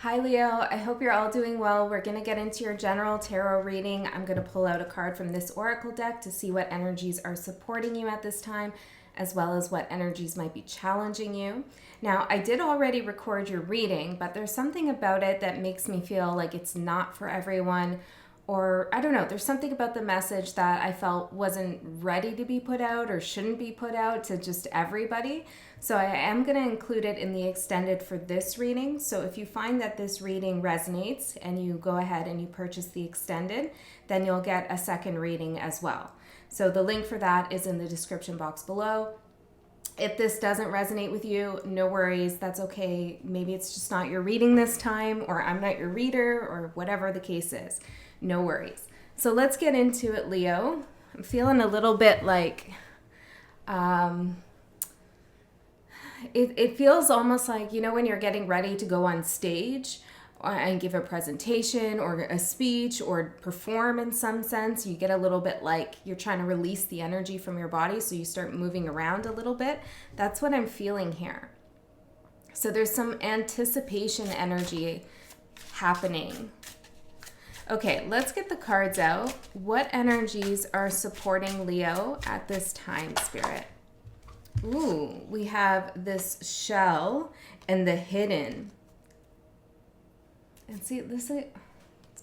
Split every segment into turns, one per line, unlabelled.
Hi Leo, I hope you're all doing well. We're going to get into your general tarot reading. I'm going to pull out a card from this oracle deck to see what energies are supporting you at this time, as well as what energies might be challenging you. Now, I did already record your reading, but there's something about it that makes me feel like it's not for everyone. Or I don't know, there's something about the message that I felt wasn't ready to be put out or shouldn't be put out to just everybody. So I am going to include it in the extended for this reading. So if you find that this reading resonates and you go ahead and you purchase the extended, then you'll get a second reading as well. So the link for that is in the description box below. If this doesn't resonate with you, no worries, that's okay. Maybe it's just not your reading this time, or I'm not your reader, or whatever the case is. No worries. So let's get into it, Leo. I'm feeling a little bit like, it feels almost like, you know, when you're getting ready to go on stage and give a presentation or a speech or perform in some sense, you get a little bit like you're trying to release the energy from your body, so you start moving around a little bit. That's what I'm feeling here. So there's some anticipation energy happening. Okay, let's get the cards out. What energies are supporting Leo at this time, Spirit? Ooh, we have this shell and the hidden. And see, this it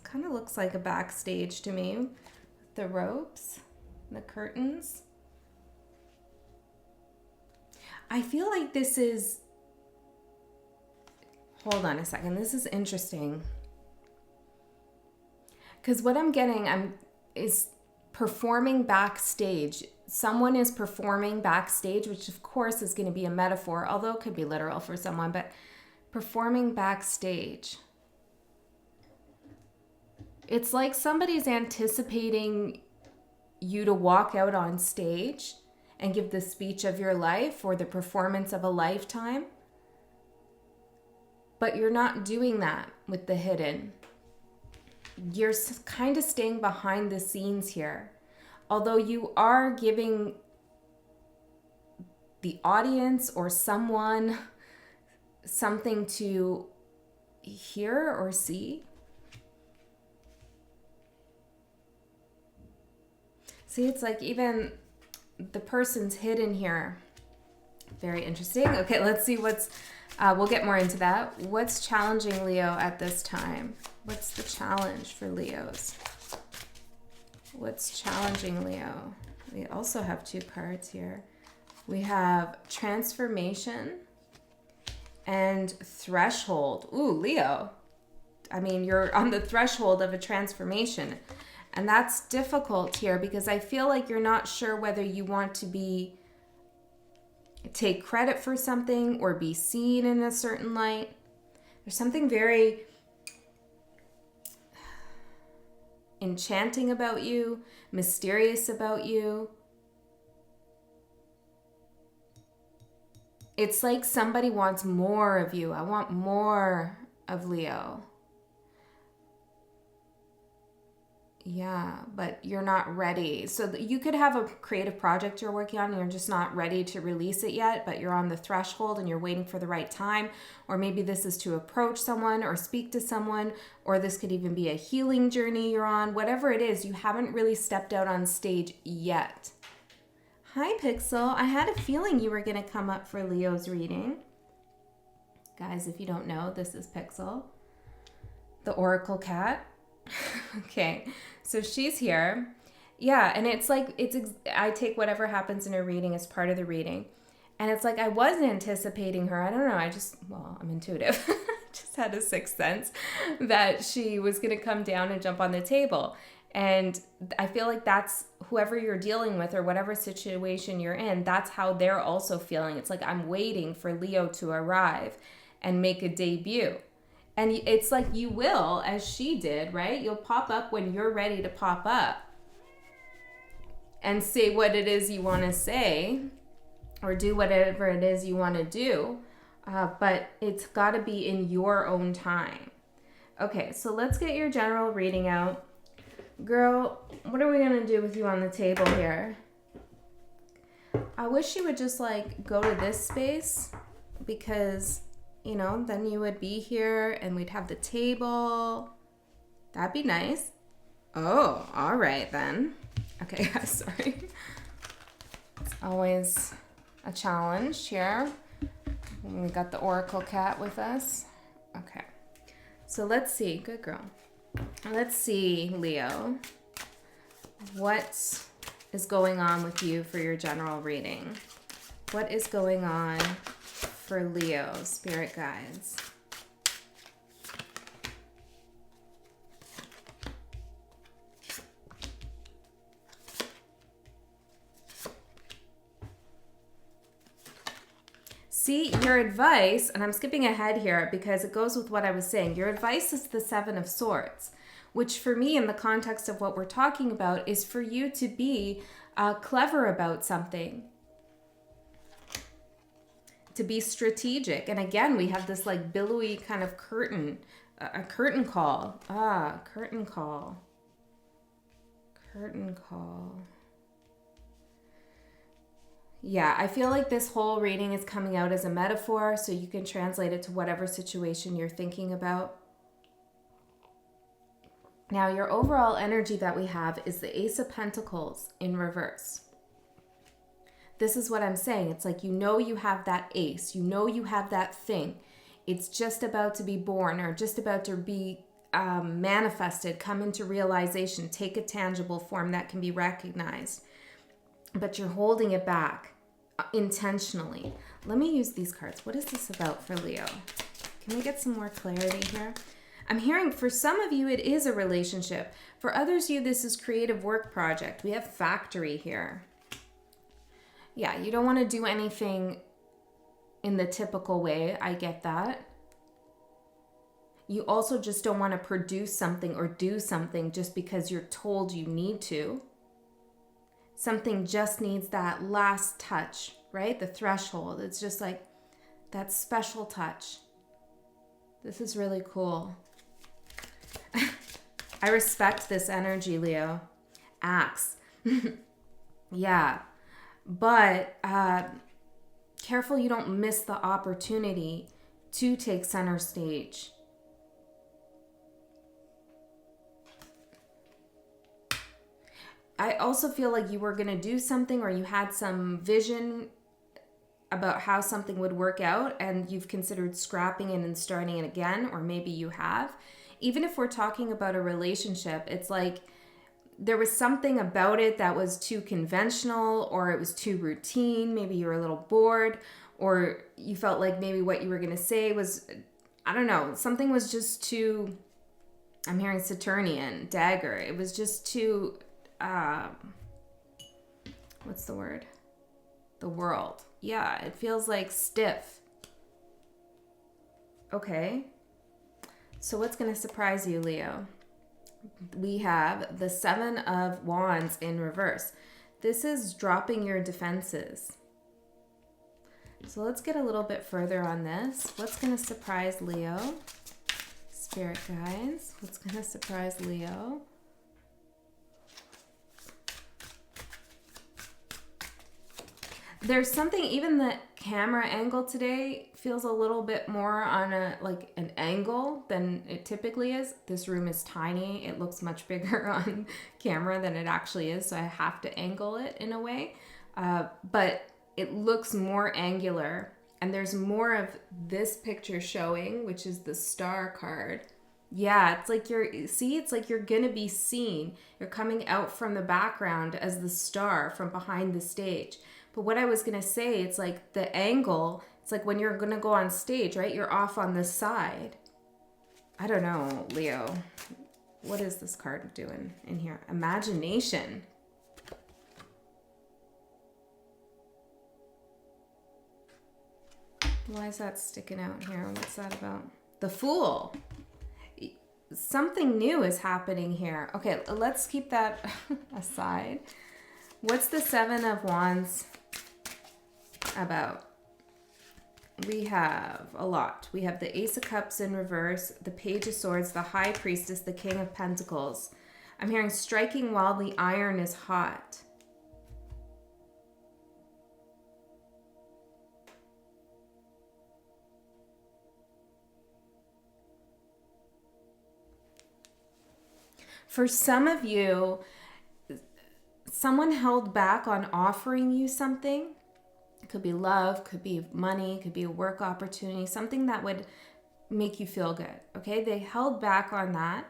kind of looks like a backstage to me. The ropes, the curtains. I feel like this is, hold on a second, this is interesting. Because what I'm getting is performing backstage. Someone is performing backstage, which of course is going to be a metaphor, although it could be literal for someone, but performing backstage. It's like somebody's anticipating you to walk out on stage and give the speech of your life or the performance of a lifetime. But you're not doing that with the hidden. You're kind of staying behind the scenes here. Although you are giving the audience or someone something to hear or see. See, it's like even the person's hidden here. Very interesting. Okay, let's see what's, we'll get more into that. What's challenging Leo at this time? What's the challenge for Leos? What's challenging Leo? We also have two cards here. We have transformation and threshold. Ooh, Leo. I mean, you're on the threshold of a transformation. And that's difficult here because I feel like you're not sure whether you want to take credit for something or be seen in a certain light. There's something very enchanting about you, mysterious about you. It's like somebody wants more of you. I want more of Leo. Yeah, but you're not ready. So you could have a creative project you're working on and you're just not ready to release it yet, but you're on the threshold and you're waiting for the right time. Or maybe this is to approach someone or speak to someone, or this could even be a healing journey you're on. Whatever it is, you haven't really stepped out on stage yet. Hi, Pixel. I had a feeling you were going to come up for Leo's reading. Guys, if you don't know, this is Pixel, the Oracle cat. Okay, so she's here. Yeah, and it's like, I take whatever happens in her reading as part of the reading. And it's like I was anticipating her. I don't know, I'm intuitive. Just had a sixth sense that she was going to come down and jump on the table. And I feel like that's whoever you're dealing with or whatever situation you're in, that's how they're also feeling. It's like I'm waiting for Leo to arrive and make a debut. And it's like you will, as she did, right? You'll pop up when you're ready to pop up and say what it is you want to say or do whatever it is you want to do. But it's got to be in your own time. Okay, so let's get your general reading out. Girl, what are we going to do with you on the table here? I wish you would just like go to this space because you know, then you would be here and we'd have the table. That'd be nice. Oh, all right then. Okay, sorry. It's always a challenge here. We got the Oracle cat with us. Okay, so let's see. Good girl. Let's see, Leo. What is going on with you for your general reading? What is going on for Leo, spirit guides? See, your advice, and I'm skipping ahead here because it goes with what I was saying. Your advice is the Seven of Swords, which for me, in the context of what we're talking about, is for you to be clever about something, to be strategic. And again, we have this like billowy kind of curtain, a curtain call. Curtain call. Curtain call. Yeah, I feel like this whole reading is coming out as a metaphor, so you can translate it to whatever situation you're thinking about. Now, your overall energy that we have is the Ace of Pentacles in reverse. This is what I'm saying. It's like, you know, you have that ace. You know you have that thing. It's just about to be born, or just about to be manifested, come into realization, take a tangible form that can be recognized. But you're holding it back intentionally. Let me use these cards. What is this about for Leo? Can we get some more clarity here? I'm hearing for some of you, it is a relationship. For others of you, this is creative work project. We have factory here. Yeah, you don't want to do anything in the typical way. I get that. You also just don't want to produce something or do something just because you're told you need to. Something just needs that last touch, right? The threshold. It's just like that special touch. This is really cool. I respect this energy, Leo. Axe. Yeah. But careful you don't miss the opportunity to take center stage. I also feel like you were going to do something, or you had some vision about how something would work out, and you've considered scrapping it and starting it again, or maybe you have. Even if we're talking about a relationship, it's like there was something about it that was too conventional, or it was too routine. Maybe you were a little bored, or you felt like maybe what you were going to say was, I don't know, something was just too, I'm hearing Saturnian, dagger. It was just too... what's the word? The world. Yeah, it feels like stiff. Okay. So what's going to surprise you, Leo? We have the Seven of Wands in reverse. This is dropping your defenses. So let's get a little bit further on this. What's going to surprise Leo? Spirit guides. What's going to surprise Leo? There's something, even the camera angle today feels a little bit more on an angle than it typically is. This room is tiny. It looks much bigger on camera than it actually is, so I have to angle it in a way. But it looks more angular, and there's more of this picture showing, which is the Star card. Yeah, it's like it's like you're gonna be seen. You're coming out from the background as the star from behind the stage. But what I was going to say, it's like the angle, it's like when you're going to go on stage, right? You're off on the side. I don't know, Leo. What is this card doing in here? Imagination. Why is that sticking out here? What's that about? The Fool. Something new is happening here. Okay, let's keep that aside. What's the Seven of Wands about? We have a lot. We have the Ace of Cups in reverse, the Page of Swords, the High Priestess, the King of Pentacles. I'm hearing striking while the iron is hot. For some of you, someone held back on offering you something. It could be love, could be money, could be a work opportunity, something that would make you feel good. Okay, they held back on that.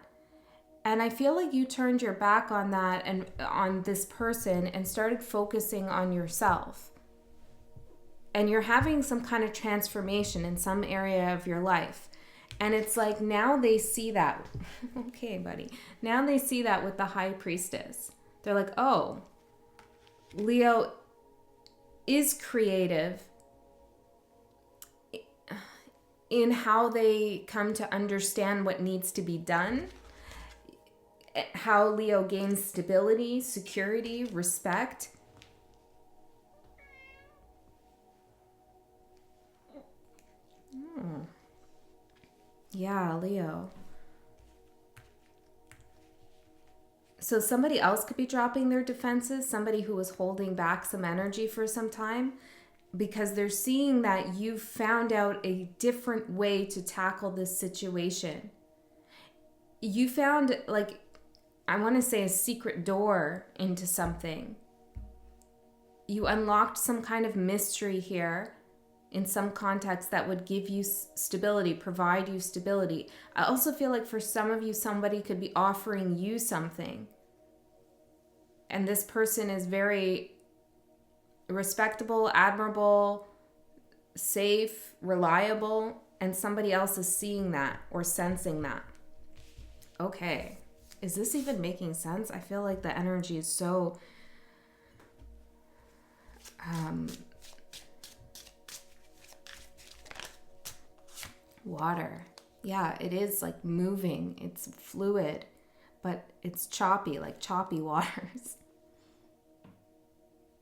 And I feel like you turned your back on that and on this person and started focusing on yourself. And you're having some kind of transformation in some area of your life. And it's like now they see that. Okay, buddy. Now they see that with the High Priestess. They're like, oh, Leo is creative in how they come to understand what needs to be done. How Leo gains stability, security, respect. Yeah, Leo. So somebody else could be dropping their defenses, somebody who was holding back some energy for some time, because they're seeing that you've found out a different way to tackle this situation. You found, like, I want to say a secret door into something. You unlocked some kind of mystery here in some context that would give you stability, provide you stability. I also feel like for some of you, somebody could be offering you something. And this person is very respectable, admirable, safe, reliable, and somebody else is seeing that or sensing that. Okay. Is this even making sense? I feel like the energy is so water. Yeah, it is like moving. It's fluid, but it's choppy, like choppy waters.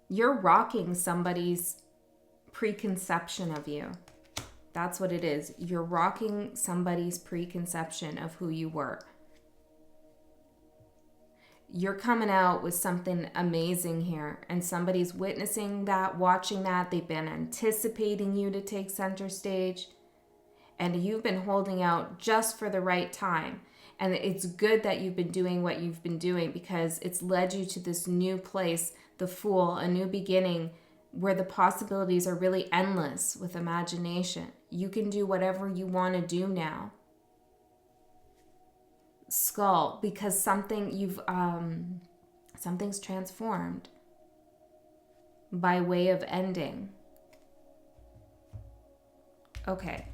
You're rocking somebody's preconception of you. That's what it is. You're rocking somebody's preconception of who you were. You're coming out with something amazing here, and somebody's witnessing that, watching that. They've been anticipating you to take center stage, and you've been holding out just for the right time. And it's good that you've been doing what you've been doing, because it's led you to this new place, the Fool, a new beginning, where the possibilities are really endless with imagination. You can do whatever you want to do now. Skull, because something's transformed by way of ending. Okay,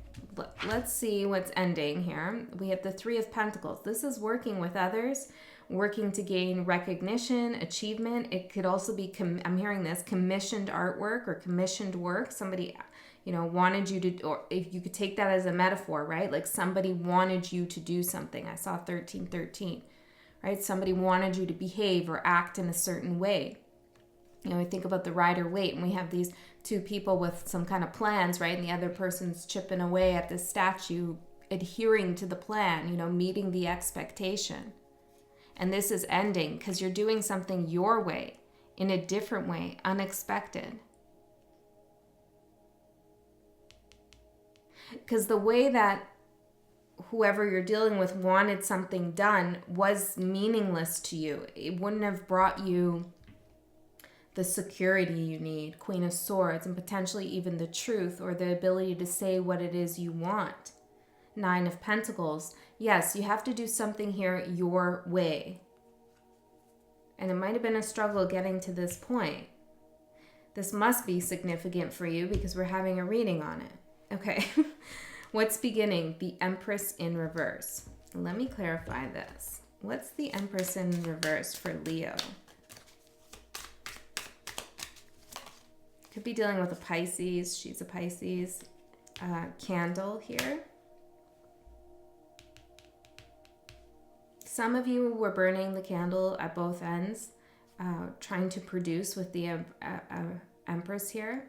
let's see what's ending here. We have the Three of Pentacles. This is working with others, working to gain recognition, achievement. It could also be, I'm hearing this, commissioned artwork or commissioned work. Somebody, wanted you to, or if you could take that as a metaphor, right? Like somebody wanted you to do something. I saw 1313, right? Somebody wanted you to behave or act in a certain way. We think about the Rider-Waite, and we have these two people with some kind of plans, right? And the other person's chipping away at the statue, adhering to the plan, meeting the expectation. And this is ending because you're doing something your way, in a different way, unexpected. Because the way that whoever you're dealing with wanted something done was meaningless to you. It wouldn't have brought you the security you need, Queen of Swords, and potentially even the truth or the ability to say what it is you want. Nine of Pentacles. Yes, you have to do something here your way. And it might have been a struggle getting to this point. This must be significant for you because we're having a reading on it. Okay, what's beginning? The Empress in reverse. Let me clarify this. What's the Empress in reverse for Leo? Could be dealing with a Pisces. She's a Pisces. Candle here. Some of you were burning the candle at both ends, trying to produce with the Empress here.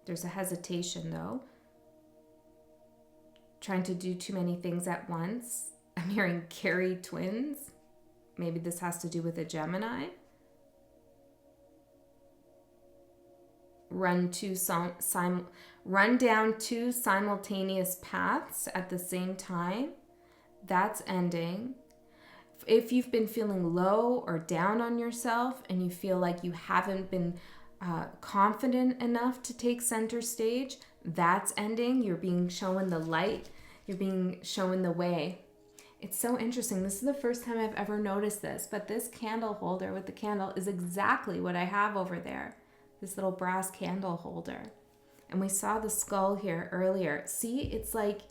There's a hesitation, though. Trying to do too many things at once. I'm hearing carry twins. Maybe this has to do with a Gemini. Run down two simultaneous paths at the same time. That's ending. If you've been feeling low or down on yourself and you feel like you haven't been confident enough to take center stage, that's ending. You're being shown the light. You're being shown the way. It's so interesting. This is the first time I've ever noticed this, but this candle holder with the candle is exactly what I have over there. This little brass candle holder. And we saw the skull here earlier. See, it's like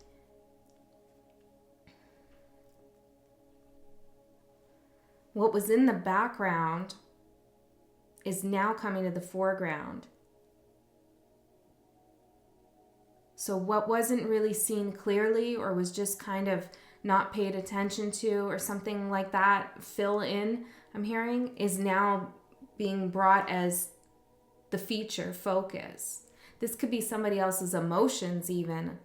what was in the background is now coming to the foreground. So what wasn't really seen clearly or was just kind of not paid attention to or something like that, fill in, I'm hearing, is now being brought as the feature focus. This could be somebody else's emotions even.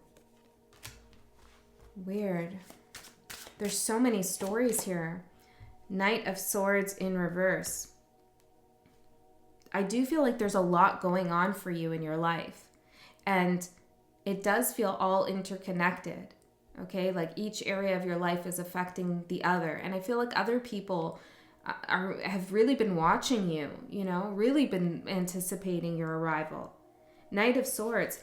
Weird. There's so many stories here. Knight of Swords in reverse. I do feel like there's a lot going on for you in your life. And it does feel all interconnected. Okay, like each area of your life is affecting the other. And I feel like other people have really been watching you, really been anticipating your arrival. Knight of Swords,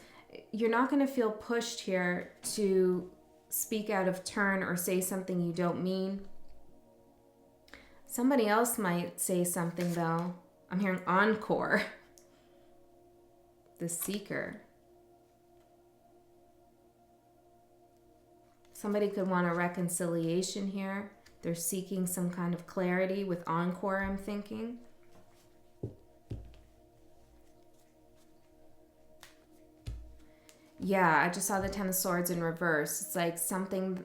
you're not going to feel pushed here to speak out of turn or say something you don't mean. Somebody else might say something though. I'm hearing encore. The Seeker. Somebody could want a reconciliation here. They're seeking some kind of clarity with encore, I'm thinking. Yeah, I just saw the Ten of Swords in reverse. It's like somebody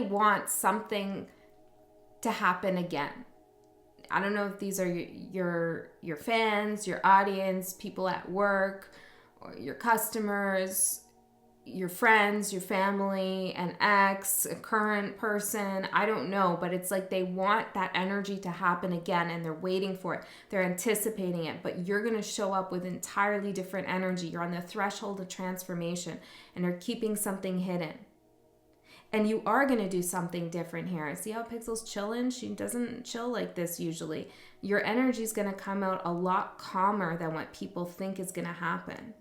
wants something to happen again. I don't know if these are your fans, your audience, people at work, or your customers, your friends, your family, an ex, a current person. I don't know, but it's like they want that energy to happen again and they're waiting for it. They're anticipating it, but you're going to show up with entirely different energy. You're on the threshold of transformation and they're keeping something hidden. And you are going to do something different here. See how Pixel's chilling? She doesn't chill like this usually. Your energy is going to come out a lot calmer than what people think is going to happen.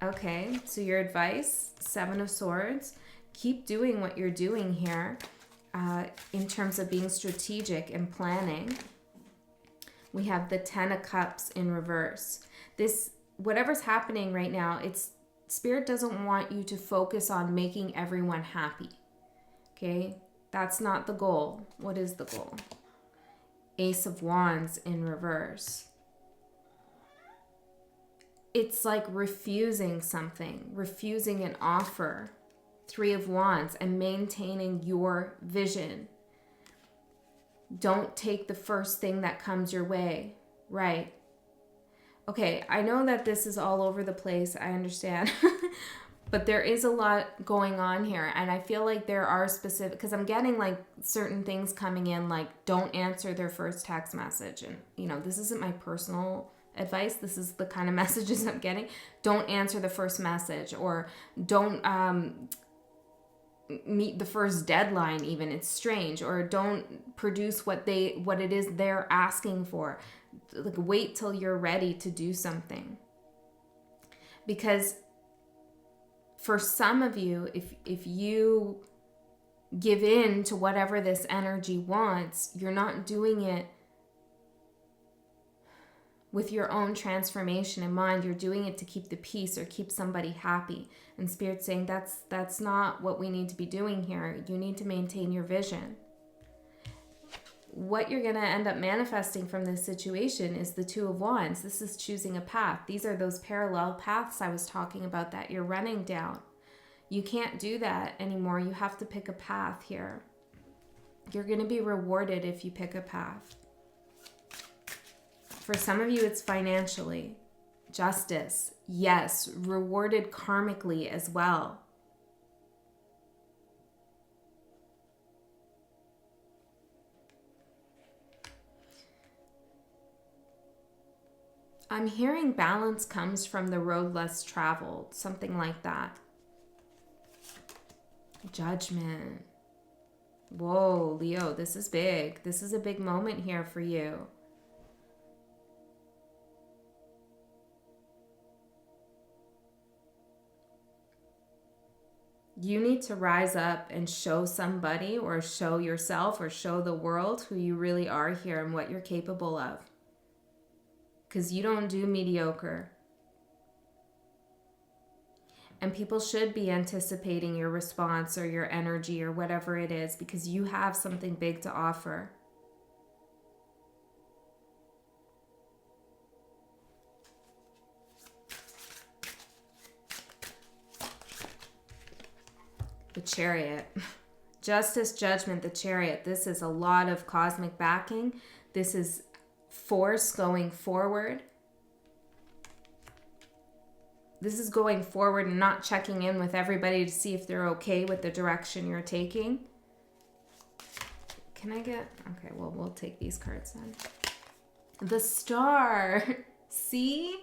Okay, so your advice, Seven of Swords, keep doing what you're doing here in terms of being strategic and planning. We have the Ten of Cups in reverse. This, whatever's happening right now, Spirit doesn't want you to focus on making everyone happy. Okay, that's not the goal. What is the goal? Ace of Wands in reverse. It's like refusing something, refusing an offer. Three of Wands, and maintaining your vision. Don't take the first thing that comes your way. Right. Okay, I know that this is all over the place. I understand. But there is a lot going on here. And I feel like there are specific, because I'm getting like certain things coming in, like don't answer their first text message. And, this isn't my personal advice. This is the kind of messages I'm getting. Don't answer the first message, or don't meet the first deadline even. It's strange. Or don't produce what it is they're asking for. Like, wait till you're ready to do something. Because for some of you, if you give in to whatever this energy wants, you're not doing it with your own transformation in mind. You're doing it to keep the peace or keep somebody happy. And Spirit's saying that's not what we need to be doing here. You need to maintain your vision. What you're going to end up manifesting from this situation is the Two of Wands. This is choosing a path. These are those parallel paths I was talking about that you're running down. You can't do that anymore. You have to pick a path here. You're going to be rewarded if you pick a path. For some of you, it's financially. Justice. Yes, rewarded karmically as well. I'm hearing balance comes from the road less traveled, something like that. Judgment. Whoa, Leo, this is big. This is a big moment here for you. You need to rise up and show somebody or show yourself or show the world who you really are here and what you're capable of. Because you don't do mediocre. And people should be anticipating your response or your energy or whatever it is, because you have something big to offer. The Chariot. Justice, judgment, the Chariot. This is a lot of cosmic backing. This is force going forward. This is going forward and not checking in with everybody to see if they're okay with the direction you're taking. Can I get... Okay, well, we'll take these cards then. The Star. See?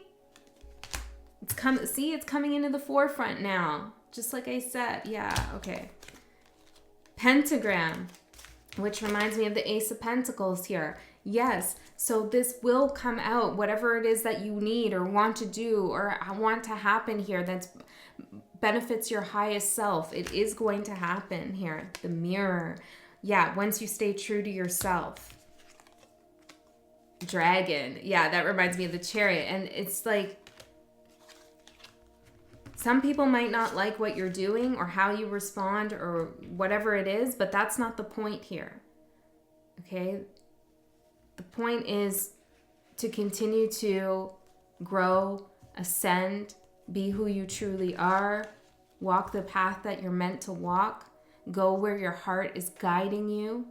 It's coming into the forefront now. Just like I said. Yeah, okay. Pentagram, which reminds me of the Ace of Pentacles here. Yes, so this will come out, whatever it is that you need or want to do or want to happen here that benefits your highest self. It is going to happen here. The Mirror. Yeah, once you stay true to yourself. Dragon. Yeah, that reminds me of the Chariot. And it's like, some people might not like what you're doing or how you respond or whatever it is, but that's not the point here. Okay? The point is to continue to grow, ascend, be who you truly are, walk the path that you're meant to walk, go where your heart is guiding you.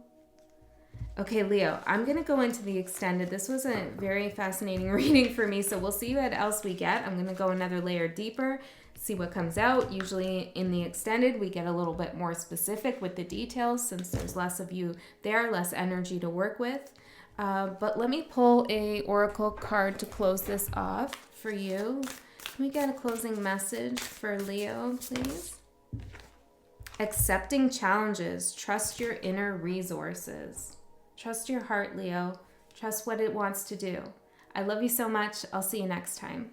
Okay, Leo, I'm going to go into the extended. This was a very fascinating reading for me, so we'll see what else we get. I'm going to go another layer deeper, see what comes out. Usually in the extended, we get a little bit more specific with the details since there's less of you there, less energy to work with. But let me pull a oracle card to close this off for you. Can we get a closing message for Leo, please? Accepting challenges. Trust your inner resources. Trust your heart, Leo. Trust what it wants to do. I love you so much. I'll see you next time.